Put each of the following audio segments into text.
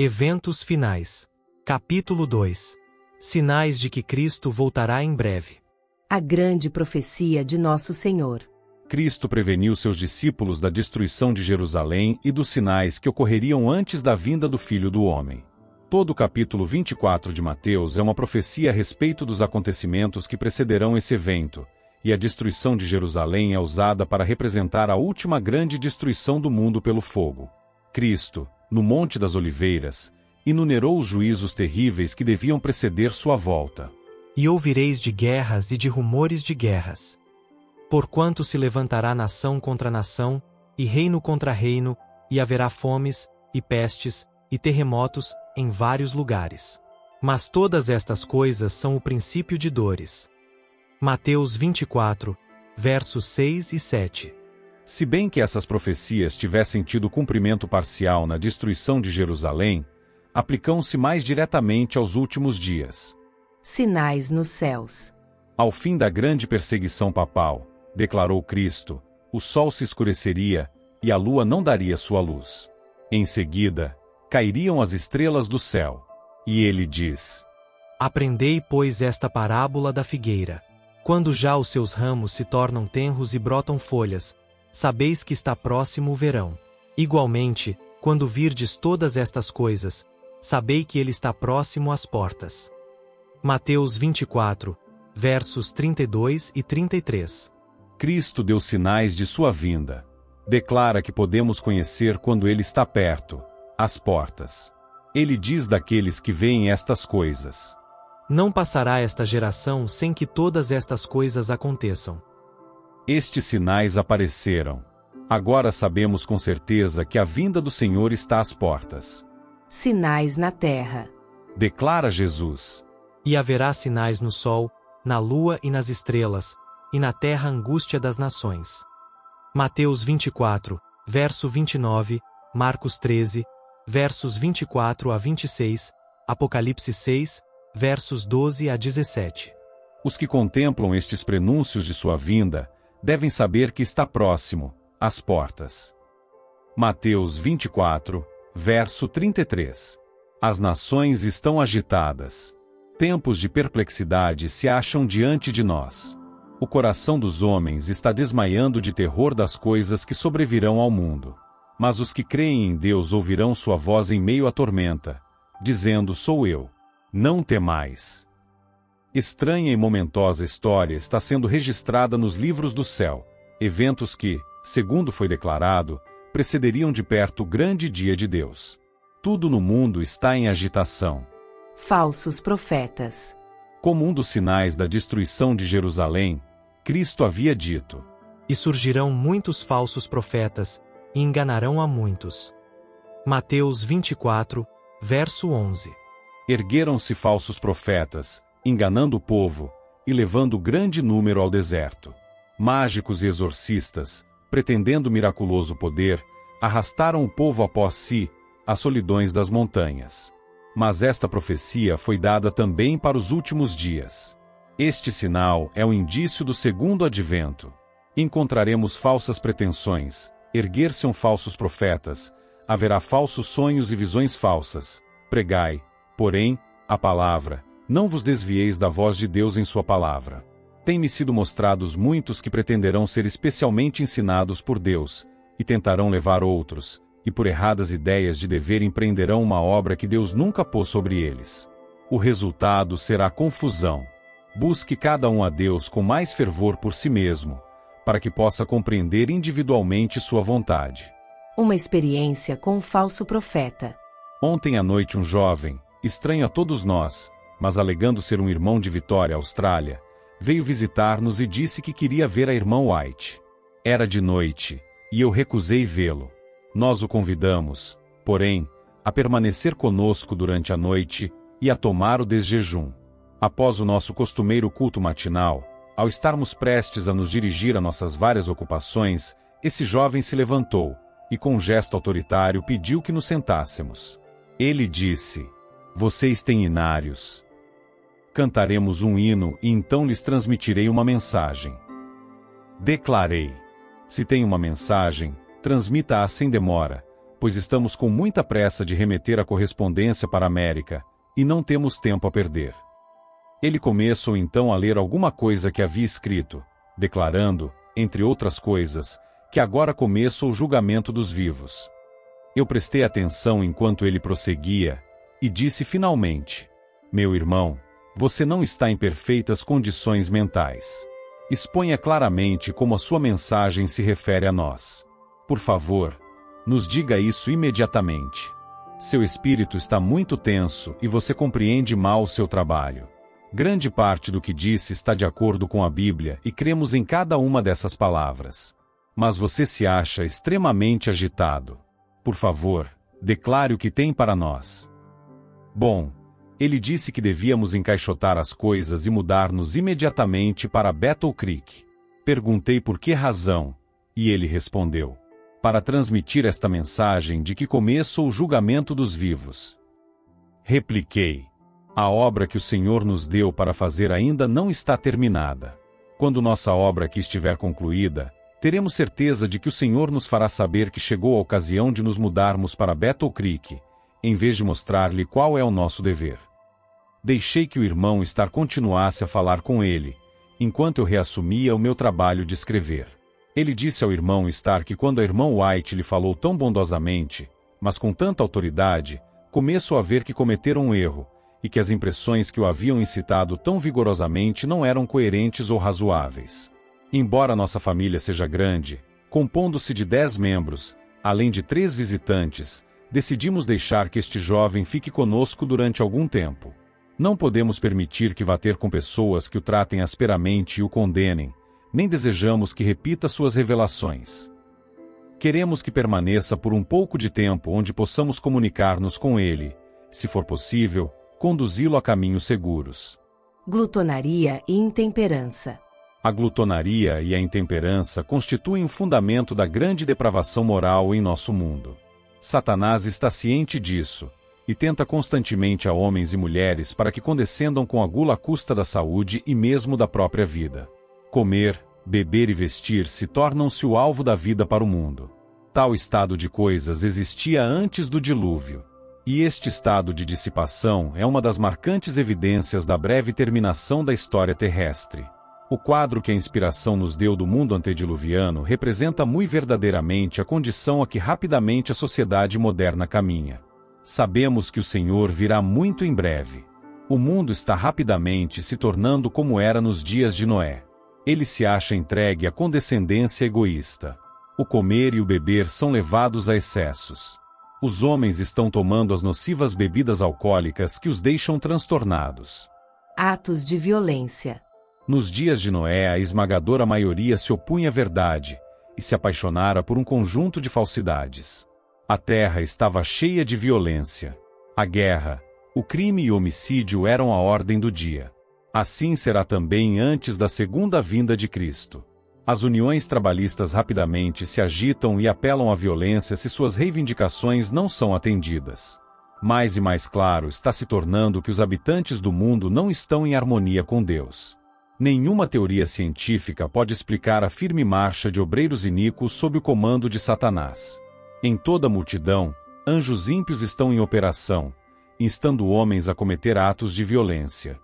Eventos finais. Capítulo 2. Sinais de que Cristo voltará em breve. A grande profecia de Nosso Senhor. Cristo preveniu seus discípulos da destruição de Jerusalém e dos sinais que ocorreriam antes da vinda do Filho do Homem. Todo o capítulo 24 de Mateus é uma profecia a respeito dos acontecimentos que precederão esse evento, e a destruição de Jerusalém é usada para representar a última grande destruição do mundo pelo fogo. Cristo, no Monte das Oliveiras, enumerou os juízos terríveis que deviam preceder sua volta. E ouvireis de guerras e de rumores de guerras. Porquanto se levantará nação contra nação, e reino contra reino, e haverá fomes, e pestes, e terremotos, em vários lugares. Mas todas estas coisas são o princípio de dores. Mateus 24, versos 6 e 7. Se bem que essas profecias tivessem tido cumprimento parcial na destruição de Jerusalém, aplicam-se mais diretamente aos últimos dias. Sinais nos céus. Ao fim da grande perseguição papal, declarou Cristo, o sol se escureceria e a lua não daria sua luz. Em seguida, cairiam as estrelas do céu. E ele diz: Aprendei, pois, esta parábola da figueira. Quando já os seus ramos se tornam tenros e brotam folhas, sabeis que está próximo o verão. Igualmente, quando virdes todas estas coisas, sabei que ele está próximo às portas. Mateus 24, versos 32 e 33. Cristo deu sinais de sua vinda. Declara que podemos conhecer quando ele está perto, às portas. Ele diz daqueles que veem estas coisas: Não passará esta geração sem que todas estas coisas aconteçam. Estes sinais apareceram. Agora sabemos com certeza que a vinda do Senhor está às portas. Sinais na terra. Declara Jesus. E haverá sinais no sol, na lua e nas estrelas, e na terra angústia das nações. Mateus 24, verso 29, Marcos 13, versos 24 a 26, Apocalipse 6, versos 12 a 17. Os que contemplam estes prenúncios de sua vinda devem saber que está próximo, às portas. Mateus 24, verso 33. As nações estão agitadas. Tempos de perplexidade se acham diante de nós. O coração dos homens está desmaiando de terror das coisas que sobrevirão ao mundo. Mas os que creem em Deus ouvirão sua voz em meio à tormenta, dizendo: Sou eu. Não temais. Estranha e momentosa história está sendo registrada nos livros do céu, eventos que, segundo foi declarado, precederiam de perto o grande dia de Deus. Tudo no mundo está em agitação. Falsos profetas. Como um dos sinais da destruição de Jerusalém, Cristo havia dito: E surgirão muitos falsos profetas, e enganarão a muitos. Mateus 24, verso 11. Ergueram-se falsos profetas, enganando o povo, e levando grande número ao deserto. Mágicos e exorcistas, pretendendo miraculoso poder, arrastaram o povo após si, às solidões das montanhas. Mas esta profecia foi dada também para os últimos dias. Este sinal é o indício do segundo advento. Encontraremos falsas pretensões, erguer-se-ão falsos profetas, haverá falsos sonhos e visões falsas. Pregai, porém, a palavra, não vos desvieis da voz de Deus em sua palavra. Tem-me sido mostrados muitos que pretenderão ser especialmente ensinados por Deus, e tentarão levar outros, e por erradas ideias de dever empreenderão uma obra que Deus nunca pôs sobre eles. O resultado será confusão. Busque cada um a Deus com mais fervor por si mesmo, para que possa compreender individualmente sua vontade. Uma experiência com um falso profeta. Ontem à noite um jovem, estranho a todos nós, mas alegando ser um irmão de Vitória, Austrália, veio visitar-nos e disse que queria ver a irmã White. Era de noite, e eu recusei vê-lo. Nós o convidamos, porém, a permanecer conosco durante a noite e a tomar o desjejum. Após o nosso costumeiro culto matinal, ao estarmos prestes a nos dirigir a nossas várias ocupações, esse jovem se levantou e com um gesto autoritário pediu que nos sentássemos. Ele disse: Vocês têm inários. Cantaremos um hino e então lhes transmitirei uma mensagem. Declarei: Se tem uma mensagem, transmita-a sem demora, pois estamos com muita pressa de remeter a correspondência para a América, e não temos tempo a perder. Ele começou então a ler alguma coisa que havia escrito, declarando, entre outras coisas, que agora começa o julgamento dos vivos. Eu prestei atenção enquanto ele prosseguia, e disse finalmente: meu irmão, você não está em perfeitas condições mentais. Exponha claramente como a sua mensagem se refere a nós. Por favor, nos diga isso imediatamente. Seu espírito está muito tenso e você compreende mal o seu trabalho. Grande parte do que disse está de acordo com a Bíblia e cremos em cada uma dessas palavras. Mas você se acha extremamente agitado. Por favor, declare o que tem para nós. Bom, ele disse que devíamos encaixotar as coisas e mudar-nos imediatamente para Battle Creek. Perguntei por que razão, e ele respondeu: para transmitir esta mensagem de que começou o julgamento dos vivos. Repliquei: a obra que o Senhor nos deu para fazer ainda não está terminada. Quando nossa obra aqui estiver concluída, teremos certeza de que o Senhor nos fará saber que chegou a ocasião de nos mudarmos para Battle Creek, em vez de mostrar-lhe qual é o nosso dever. Deixei que o irmão Starr continuasse a falar com ele, enquanto eu reassumia o meu trabalho de escrever. Ele disse ao irmão Starr que quando a irmã White lhe falou tão bondosamente, mas com tanta autoridade, começou a ver que cometeram um erro, e que as impressões que o haviam incitado tão vigorosamente não eram coerentes ou razoáveis. Embora nossa família seja grande, compondo-se de 10 membros, além de 3 visitantes, decidimos deixar que este jovem fique conosco durante algum tempo. Não podemos permitir que vá ter com pessoas que o tratem asperamente e o condenem, nem desejamos que repita suas revelações. Queremos que permaneça por um pouco de tempo onde possamos comunicar-nos com ele, se for possível, conduzi-lo a caminhos seguros. Glutonaria e intemperança. A glutonaria e a intemperança constituem o fundamento da grande depravação moral em nosso mundo. Satanás está ciente disso, e tenta constantemente a homens e mulheres para que condescendam com a gula à custa da saúde e mesmo da própria vida. Comer, beber e vestir-se tornam-se o alvo da vida para o mundo. Tal estado de coisas existia antes do dilúvio. E este estado de dissipação é uma das marcantes evidências da breve terminação da história terrestre. O quadro que a inspiração nos deu do mundo antediluviano representa muito verdadeiramente a condição a que rapidamente a sociedade moderna caminha. Sabemos que o Senhor virá muito em breve. O mundo está rapidamente se tornando como era nos dias de Noé. Ele se acha entregue à condescendência egoísta. O comer e o beber são levados a excessos. Os homens estão tomando as nocivas bebidas alcoólicas que os deixam transtornados. Atos de violência. Nos dias de Noé, a esmagadora maioria se opunha à verdade e se apaixonara por um conjunto de falsidades. A terra estava cheia de violência. A guerra, o crime e o homicídio eram a ordem do dia. Assim será também antes da segunda vinda de Cristo. As uniões trabalhistas rapidamente se agitam e apelam à violência se suas reivindicações não são atendidas. Mais e mais claro está se tornando que os habitantes do mundo não estão em harmonia com Deus. Nenhuma teoria científica pode explicar a firme marcha de obreiros iníquos sob o comando de Satanás. Em toda a multidão, anjos ímpios estão em operação, instando homens a cometer atos de violência.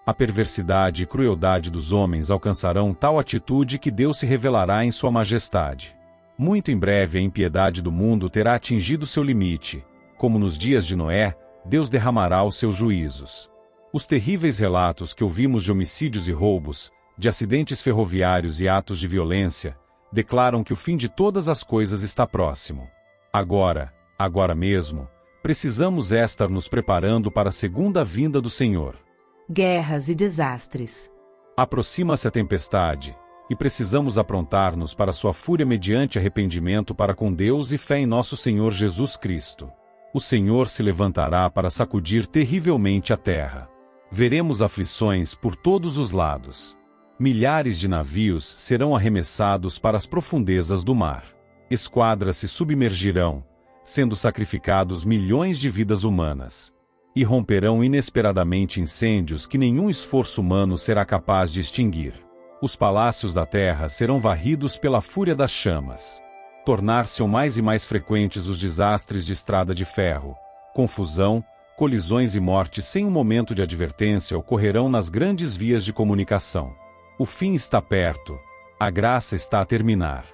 A perversidade e crueldade dos homens alcançarão tal atitude que Deus se revelará em sua majestade. Muito em breve a impiedade do mundo terá atingido seu limite. Como nos dias de Noé, Deus derramará os seus juízos. Os terríveis relatos que ouvimos de homicídios e roubos, de acidentes ferroviários e atos de violência, declaram que o fim de todas as coisas está próximo. Agora mesmo, precisamos estar nos preparando para a segunda vinda do Senhor. Guerras e desastres. Aproxima-se a tempestade, e precisamos aprontar-nos para sua fúria mediante arrependimento para com Deus e fé em nosso Senhor Jesus Cristo. O Senhor se levantará para sacudir terrivelmente a terra. Veremos aflições por todos os lados. Milhares de navios serão arremessados para as profundezas do mar. Esquadras se submergirão, sendo sacrificados milhões de vidas humanas. E romperão inesperadamente incêndios que nenhum esforço humano será capaz de extinguir. Os palácios da terra serão varridos pela fúria das chamas. Tornar-se-ão mais e mais frequentes os desastres de estrada de ferro. Confusão, colisões e mortes sem um momento de advertência ocorrerão nas grandes vias de comunicação. O fim está perto. A graça está a terminar.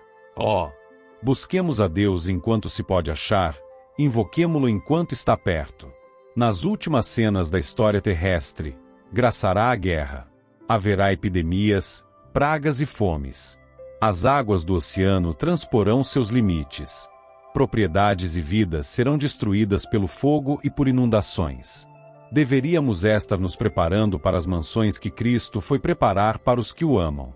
Busquemos a Deus enquanto se pode achar, invoquemo-lo enquanto está perto. Nas últimas cenas da história terrestre, graçará a guerra. Haverá epidemias, pragas e fomes. As águas do oceano transporão seus limites. Propriedades e vidas serão destruídas pelo fogo e por inundações. Deveríamos estar nos preparando para as mansões que Cristo foi preparar para os que o amam.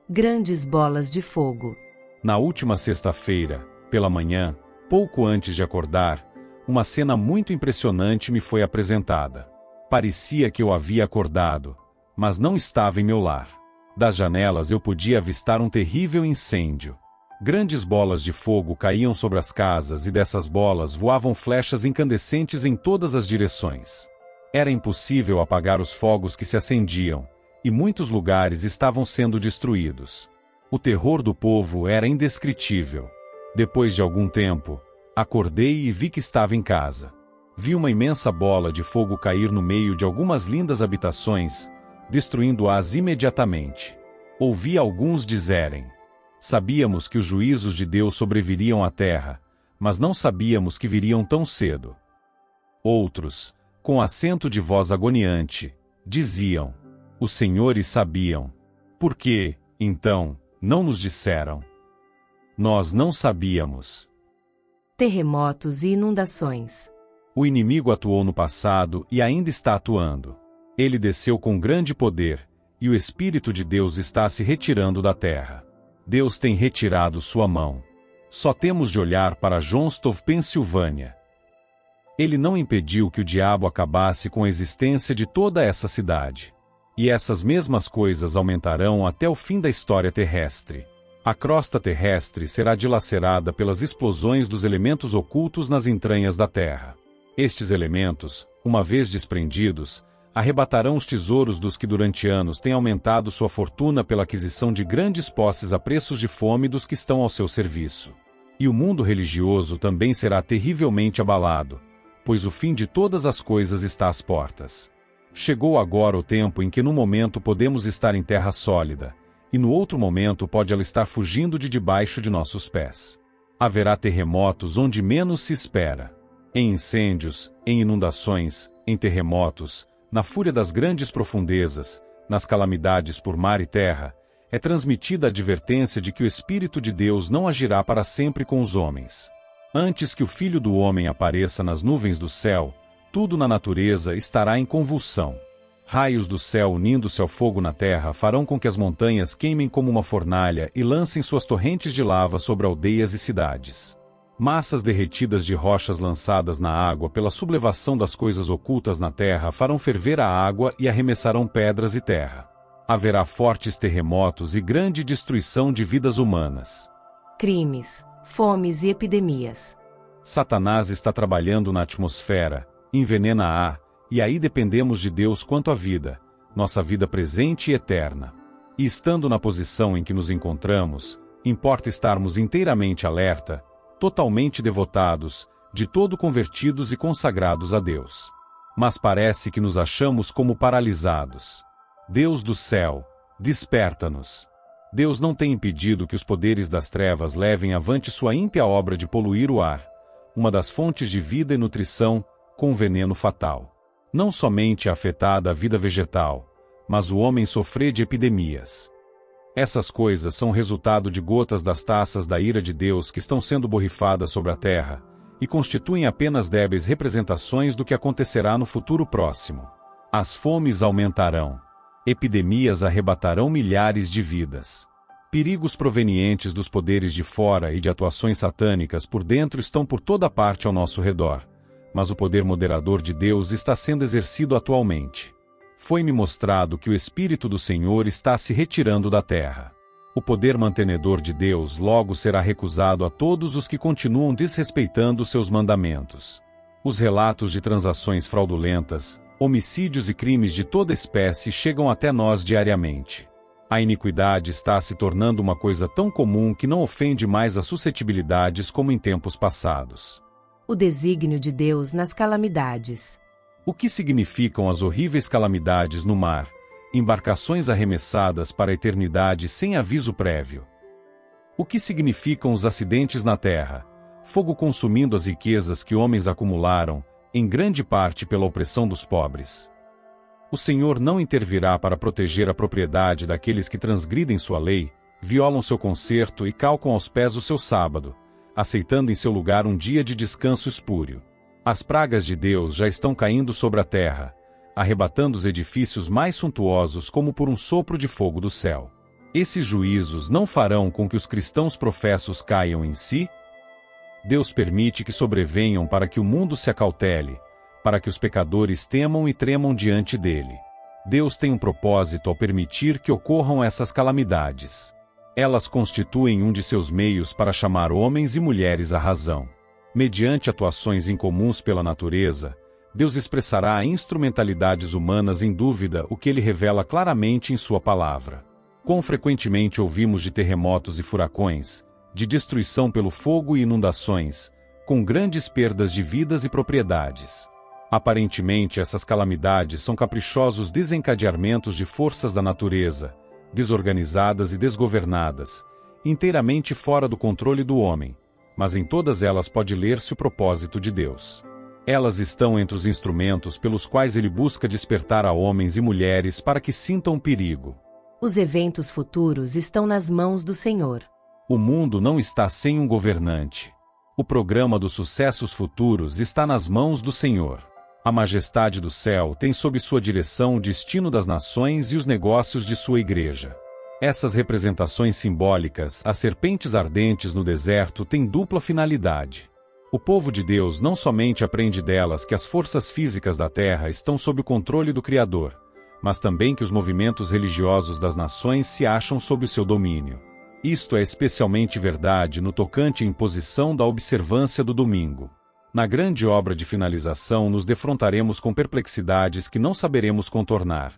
Grandes bolas de fogo. Na última sexta-feira, pela manhã, pouco antes de acordar, uma cena muito impressionante me foi apresentada. Parecia que eu havia acordado, mas não estava em meu lar. Das janelas eu podia avistar um terrível incêndio. Grandes bolas de fogo caíam sobre as casas e dessas bolas voavam flechas incandescentes em todas as direções. Era impossível apagar os fogos que se acendiam, e muitos lugares estavam sendo destruídos. O terror do povo era indescritível. Depois de algum tempo, acordei e vi que estava em casa. Vi uma imensa bola de fogo cair no meio de algumas lindas habitações, destruindo-as imediatamente. Ouvi alguns dizerem: sabíamos que os juízos de Deus sobreviriam à terra, mas não sabíamos que viriam tão cedo. Outros, com acento de voz agoniante, diziam: os senhores sabiam. Por que, então, não nos disseram? Nós não sabíamos. Terremotos e inundações. O inimigo atuou no passado e ainda está atuando. Ele desceu com grande poder, e o Espírito de Deus está se retirando da terra. Deus tem retirado sua mão. Só temos de olhar para Johnstown, Pensilvânia. Ele não impediu que o diabo acabasse com a existência de toda essa cidade. E essas mesmas coisas aumentarão até o fim da história terrestre. A crosta terrestre será dilacerada pelas explosões dos elementos ocultos nas entranhas da terra. Estes elementos, uma vez desprendidos, arrebatarão os tesouros dos que durante anos têm aumentado sua fortuna pela aquisição de grandes posses a preços de fome dos que estão ao seu serviço. E o mundo religioso também será terrivelmente abalado, pois o fim de todas as coisas está às portas. Chegou agora o tempo em que num momento podemos estar em terra sólida, e no outro momento pode ela estar fugindo de debaixo de nossos pés. Haverá terremotos onde menos se espera. Em incêndios, em inundações, em terremotos, na fúria das grandes profundezas, nas calamidades por mar e terra, é transmitida a advertência de que o Espírito de Deus não agirá para sempre com os homens. Antes que o Filho do Homem apareça nas nuvens do céu, tudo na natureza estará em convulsão. Raios do céu unindo-se ao fogo na terra farão com que as montanhas queimem como uma fornalha e lancem suas torrentes de lava sobre aldeias e cidades. Massas derretidas de rochas lançadas na água pela sublevação das coisas ocultas na terra farão ferver a água e arremessarão pedras e terra. Haverá fortes terremotos e grande destruição de vidas humanas. Crimes, fomes e epidemias. Satanás está trabalhando na atmosfera, envenena-a, e aí dependemos de Deus quanto à vida, nossa vida presente e eterna. E estando na posição em que nos encontramos, importa estarmos inteiramente alerta, totalmente devotados, de todo convertidos e consagrados a Deus. Mas parece que nos achamos como paralisados. Deus do céu, desperta-nos. Deus não tem impedido que os poderes das trevas levem avante sua ímpia obra de poluir o ar, uma das fontes de vida e nutrição, com veneno fatal. Não somente afetada a vida vegetal, mas o homem sofrer de epidemias. Essas coisas são resultado de gotas das taças da ira de Deus que estão sendo borrifadas sobre a terra, e constituem apenas débeis representações do que acontecerá no futuro próximo. As fomes aumentarão. Epidemias arrebatarão milhares de vidas. Perigos provenientes dos poderes de fora e de atuações satânicas por dentro estão por toda parte ao nosso redor, mas o poder moderador de Deus está sendo exercido atualmente. Foi-me mostrado que o Espírito do Senhor está se retirando da terra. O poder mantenedor de Deus logo será recusado a todos os que continuam desrespeitando seus mandamentos. Os relatos de transações fraudulentas, homicídios e crimes de toda espécie chegam até nós diariamente. A iniquidade está se tornando uma coisa tão comum que não ofende mais as suscetibilidades como em tempos passados. O desígnio de Deus nas calamidades. O que significam as horríveis calamidades no mar, embarcações arremessadas para a eternidade sem aviso prévio? O que significam os acidentes na terra, fogo consumindo as riquezas que homens acumularam, em grande parte pela opressão dos pobres? O Senhor não intervirá para proteger a propriedade daqueles que transgridem sua lei, violam seu concerto e calcam aos pés o seu sábado, aceitando em seu lugar um dia de descanso espúrio. As pragas de Deus já estão caindo sobre a terra, arrebatando os edifícios mais suntuosos como por um sopro de fogo do céu. Esses juízos não farão com que os cristãos professos caiam em si? Deus permite que sobrevenham para que o mundo se acautele, para que os pecadores temam e tremam diante dele. Deus tem um propósito ao permitir que ocorram essas calamidades. Elas constituem um de seus meios para chamar homens e mulheres à razão. Mediante atuações incomuns pela natureza, Deus expressará a instrumentalidades humanas em dúvida o que ele revela claramente em sua palavra. Quão frequentemente ouvimos de terremotos e furacões, de destruição pelo fogo e inundações, com grandes perdas de vidas e propriedades. Aparentemente, essas calamidades são caprichosos desencadeamentos de forças da natureza, desorganizadas e desgovernadas, inteiramente fora do controle do homem, mas em todas elas pode ler-se o propósito de Deus. Elas estão entre os instrumentos pelos quais ele busca despertar a homens e mulheres para que sintam perigo. Os eventos futuros estão nas mãos do Senhor. O mundo não está sem um governante. O programa dos sucessos futuros está nas mãos do Senhor. A majestade do céu tem sob sua direção o destino das nações e os negócios de sua igreja. Essas representações simbólicas, as serpentes ardentes no deserto, têm dupla finalidade. O povo de Deus não somente aprende delas que as forças físicas da terra estão sob o controle do Criador, mas também que os movimentos religiosos das nações se acham sob o seu domínio. Isto é especialmente verdade no tocante à imposição da observância do domingo. Na grande obra de finalização nos defrontaremos com perplexidades que não saberemos contornar,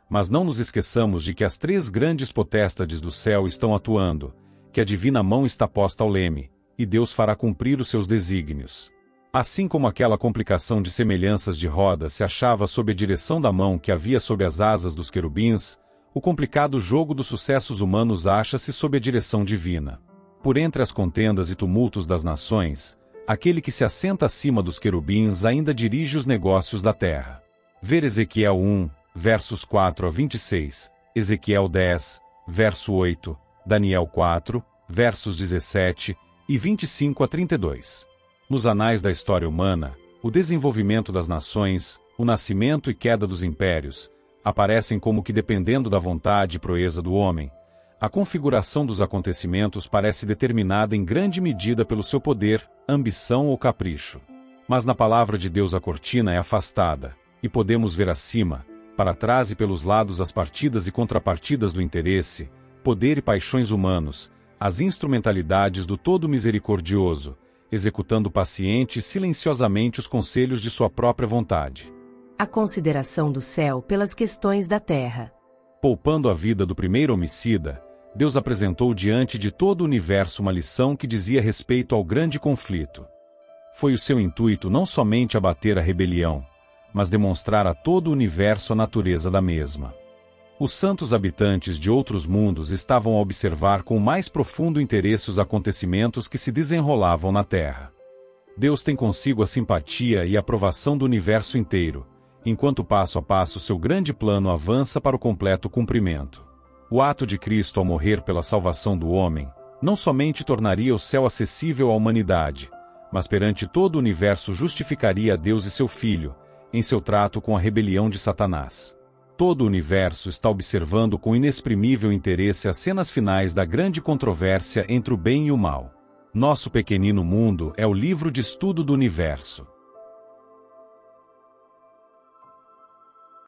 mas não nos esqueçamos de que as três grandes potestades do céu estão atuando, que a divina mão está posta ao leme, e Deus fará cumprir os seus desígnios. Assim como aquela complicação de semelhanças de roda se achava sob a direção da mão que havia sob as asas dos querubins, o complicado jogo dos sucessos humanos acha-se sob a direção divina. Por entre as contendas e tumultos das nações, aquele que se assenta acima dos querubins ainda dirige os negócios da terra. Ver Ezequiel 1, versos 4 a 26, Ezequiel 10, verso 8, Daniel 4, versos 17 e 25 a 32. Nos anais da história humana, o desenvolvimento das nações, o nascimento e queda dos impérios, aparecem como que dependendo da vontade e proeza do homem. A configuração dos acontecimentos parece determinada em grande medida pelo seu poder, ambição ou capricho. Mas na palavra de Deus a cortina é afastada, e podemos ver acima, para trás e pelos lados as partidas e contrapartidas do interesse, poder e paixões humanos, as instrumentalidades do Todo Misericordioso, executando paciente e silenciosamente os conselhos de sua própria vontade. A consideração do céu pelas questões da terra. Poupando a vida do primeiro homicida, Deus apresentou diante de todo o universo uma lição que dizia respeito ao grande conflito. Foi o seu intuito não somente abater a rebelião, mas demonstrar a todo o universo a natureza da mesma. Os santos habitantes de outros mundos estavam a observar com mais profundo interesse os acontecimentos que se desenrolavam na Terra. Deus tem consigo a simpatia e a aprovação do universo inteiro, enquanto passo a passo seu grande plano avança para o completo cumprimento. O ato de Cristo ao morrer pela salvação do homem, não somente tornaria o céu acessível à humanidade, mas perante todo o universo justificaria a Deus e seu Filho, em seu trato com a rebelião de Satanás. Todo o universo está observando com inexprimível interesse as cenas finais da grande controvérsia entre o bem e o mal. Nosso pequenino mundo é o livro de estudo do universo.